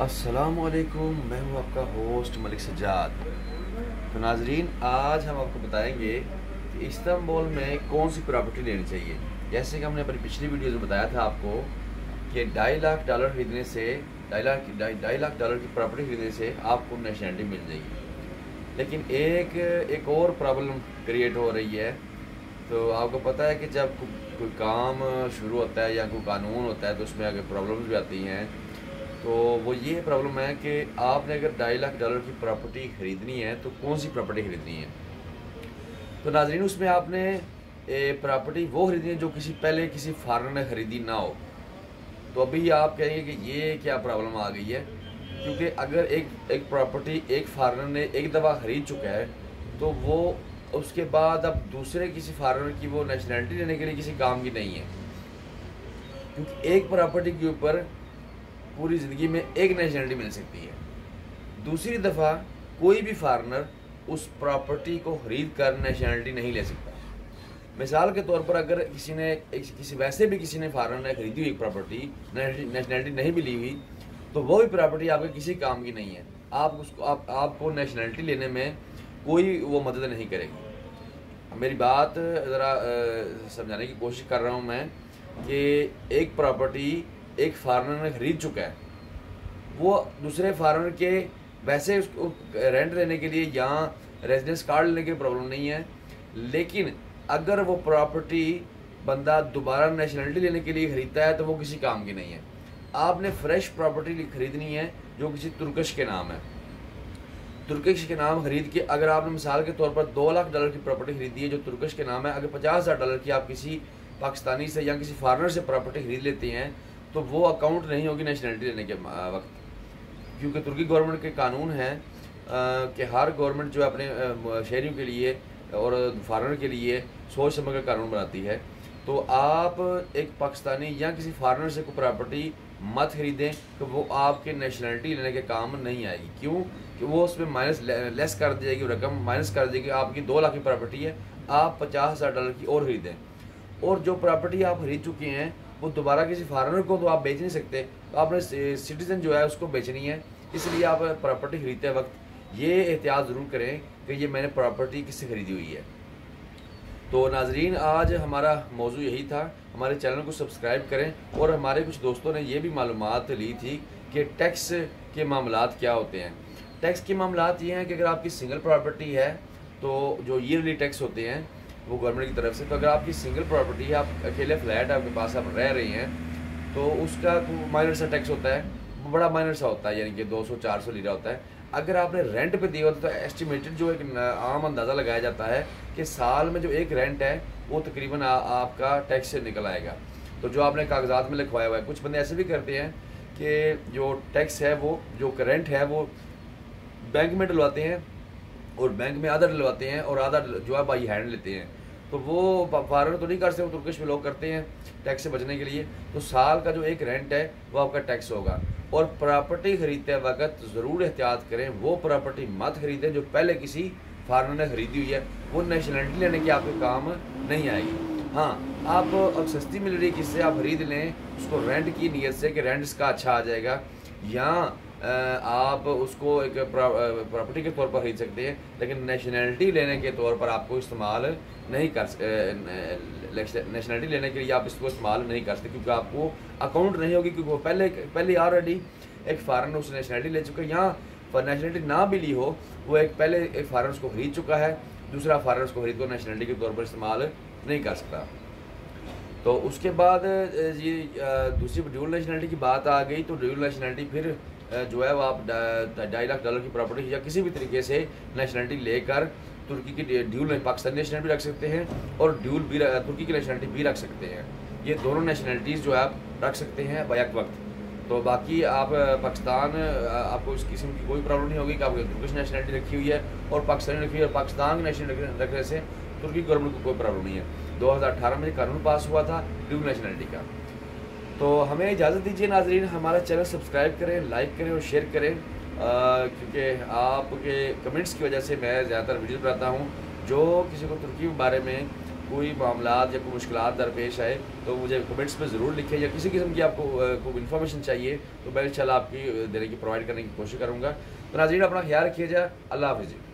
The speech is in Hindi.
अस्सलामुअलैकुम, मैं हूं आपका होस्ट मलिक सज्जाद। तो नाजरीन, आज हम आपको बताएंगे कि इस्तांबुल में कौन सी प्रॉपर्टी लेनी चाहिए। जैसे कि हमने अपनी पिछली वीडियो में बताया था आपको कि $2.5 लाख खरीदने से $2.5 लाख की प्रॉपर्टी खरीदने से आपको नेशनलिटी मिल जाएगी। लेकिन एक और प्रॉब्लम क्रिएट हो रही है। तो आपको पता है कि जब कोई काम शुरू होता है या कोई कानून होता है तो उसमें आगे प्रॉब्लम्स भी आती हैं। तो वो ये प्रॉब्लम है कि आपने अगर $2.5 लाख की प्रॉपर्टी ख़रीदनी है तो कौन सी प्रॉपर्टी ख़रीदनी है। तो नाजरीन, उसमें आपने प्रॉपर्टी वो ख़रीदनी है जो किसी फॉरेनर ने ख़रीदी ना हो। तो अभी आप कहेंगे कि ये क्या प्रॉब्लम आ गई है, क्योंकि अगर एक प्रॉपर्टी एक फॉरेनर ने एक दफ़ा ख़रीद चुका है तो वो उसके बाद अब दूसरे किसी फॉरेनर की वो नेशनलिटी लेने के लिए किसी काम की नहीं है। क्योंकि एक प्रॉपर्टी के ऊपर पूरी ज़िंदगी में एक नेशनलिटी मिल सकती है। दूसरी दफ़ा कोई भी फॉरेनर उस प्रॉपर्टी को ख़रीद कर नेशनलिटी नहीं ले सकता। मिसाल के तौर पर अगर किसी ने फॉरेनर ने ख़रीदी हुई एक प्रॉपर्टी, नेशनलिटी नहीं मिली हुई, तो वो भी प्रॉपर्टी आपके किसी काम की नहीं है। आपको नेशनलिटी लेने में कोई वो मदद नहीं करेगी। मेरी बात ज़रा समझाने की कोशिश कर रहा हूँ मैं कि एक प्रॉपर्टी एक फॉरेनर ने ख़रीद चुका है, वो दूसरे फॉरेनर के वैसे उसको रेंट लेने के लिए या रेजिडेंस कार्ड लेने की प्रॉब्लम नहीं है। लेकिन अगर वो प्रॉपर्टी बंदा दोबारा नेशनलिटी लेने के लिए ख़रीदता है तो वो किसी काम की नहीं है। आपने फ्रेश प्रॉपर्टी ख़रीदनी है जो किसी तुर्कश के नाम है। तुर्किश के नाम ख़रीद के अगर आपने मिसाल के तौर पर $2 लाख की प्रॉपर्टी ख़रीदी है जो तुर्किश के नाम है, अगर $50,000 की आप किसी पाकिस्तानी से या किसी फॉरेनर से प्रॉपर्टी ख़रीद लेते हैं तो वो अकाउंट नहीं होगी नेशनलिटी लेने के वक्त। क्योंकि तुर्की गवर्नमेंट के कानून हैं कि हर गवर्नमेंट जो अपने शहरियों के लिए और फॉरेनर के लिए सोच समझ कर कानून बनाती है। तो आप एक पाकिस्तानी या किसी फॉरेनर से कोई प्रॉपर्टी मत खरीदें कि वो आपके नेशनलिटी लेने के काम नहीं आएगी। क्यों कि वो उसमें लेस कर दी जाएगी, रकम माइनस कर देगी। आपकी 2 लाख की प्रॉपर्टी है, आप $50,000 की और ख़रीदें। और जो प्रॉपर्टी आप खरीद चुके हैं वो दोबारा किसी फॉरेनर को तो आप बेच नहीं सकते, तो आपने सिटीज़न जो है उसको बेचनी है। इसलिए आप प्रॉपर्टी ख़रीदते वक्त ये एहतियात ज़रूर करें कि ये मैंने प्रॉपर्टी किससे ख़रीदी हुई है। तो नाजरीन, आज हमारा मौजू यही था। हमारे चैनल को सब्सक्राइब करें। और हमारे कुछ दोस्तों ने ये भी मालूमात ली थी कि टैक्स के मामलात क्या होते हैं। टैक्स के मामलात ये हैं कि अगर आपकी सिंगल प्रॉपर्टी है तो जो ईयरली टैक्स होते हैं वो गवर्नमेंट की तरफ से, तो अगर आपकी सिंगल प्रॉपर्टी है, आप अकेले फ्लैट आपके पास आप रह रही हैं, तो उसका माइनर सा टैक्स होता है, वो बड़ा माइनर सा होता है, यानी कि 200-400 लीरा होता है। अगर आपने रेंट पे दिया होता है तो एस्टिमेटेड जो एक आम अंदाज़ा लगाया जाता है कि साल में जो एक रेंट है वो तकरीबन आपका टैक्स से निकल आएगा। तो जो आपने कागजात में लिखवाया हुआ है, कुछ बंदे ऐसे भी करते हैं कि जो टैक्स है वो जो रेंट है वो बैंक में डलवाते हैं और बैंक में आधा डलवाते हैं और आधा जो है बाई हैंड लेते हैं। तो वो फॉरेनर तो नहीं कर सकते, वो तुर्किश में लोग करते हैं टैक्स से बचने के लिए। तो साल का जो एक रेंट है वो आपका टैक्स होगा। और प्रॉपर्टी ख़रीदते वक्त ज़रूर एहतियात करें, वो प्रॉपर्टी मत ख़रीदें जो पहले किसी फॉरेनर ने ख़रीदी हुई है, वो नेशनलिटी लेने की आपके काम नहीं आएगी। हाँ, आप अब सस्ती मिल रही है, किससे आप ख़रीद लें उसको रेंट की नीयत से कि रेंट इसका अच्छा आ जाएगा, या आप उसको एक प्रॉपर्टी के तौर पर खरीद सकते हैं। लेकिन नेशनलिटी लेने के तौर पर आपको इस्तेमाल नहीं कर नेशनलिटी लेने के लिए आप इसको इस्तेमाल नहीं कर सकते, क्योंकि आपको अकाउंट नहीं होगी, क्योंकि वो पहले ऑलरेडी एक फॉरेनर उस नेशनलिटी ले चुका है। या नेशनलिटी ना भी ली हो, वो पहले एक फॉरेनर उसको खरीद चुका है, दूसरा फॉरेनर उसको खरीद कर नेशनलिटी के तौर पर इस्तेमाल नहीं कर सकता। तो उसके बाद ये दूसरी ड्यूल नेशनलिटी की बात आ गई। तो ड्यूल नेशनलिटी फिर जो है वो आप $2.5 लाख की प्रॉपर्टी या किसी भी तरीके से नेशनलिटी लेकर तुर्की की ड्यूल पाकिस्तानी नेशनलिटी भी रख सकते हैं और तुर्की की नेशनलिटी भी रख सकते हैं। ये दोनों नेशनलिटीज़ जो है आप रख सकते हैं बैक वक्त। तो बाकी आप पाकिस्तान, आपको इस किस्म की कोई प्रॉब्लम नहीं होगी कि आपकी तुर्किश नेशनलिटी रखी हुई है और पाकिस्तानी रखी हुई है। और पाकिस्तान की नेशनलिटी रखने से तुर्की गवर्नमेंट को कोई प्रॉब्लम नहीं है। 2018 में कानून पास हुआ था ड्यूल नेशनलिटी का। तो हमें इजाज़त दीजिए नाजरीन, हमारा चैनल सब्सक्राइब करें, लाइक करें और शेयर करें, क्योंकि आपके कमेंट्स की वजह से मैं ज़्यादातर वीडियो बनाता हूँ जो किसी को तुर्की के बारे में कोई मामलात या कोई मुश्किलात दरपेश आए तो मुझे कमेंट्स में ज़रूर लिखें, या किसी किस्म की आपको कोई इन्फॉर्मेशन चाहिए तो मैं इंशाल्लाह आपकी देने की प्रोवाइड करने की कोशिश करूँगा। तो नाज़रीन अपना ख्याल रखिएगा। अल्लाह हाफ़िज़।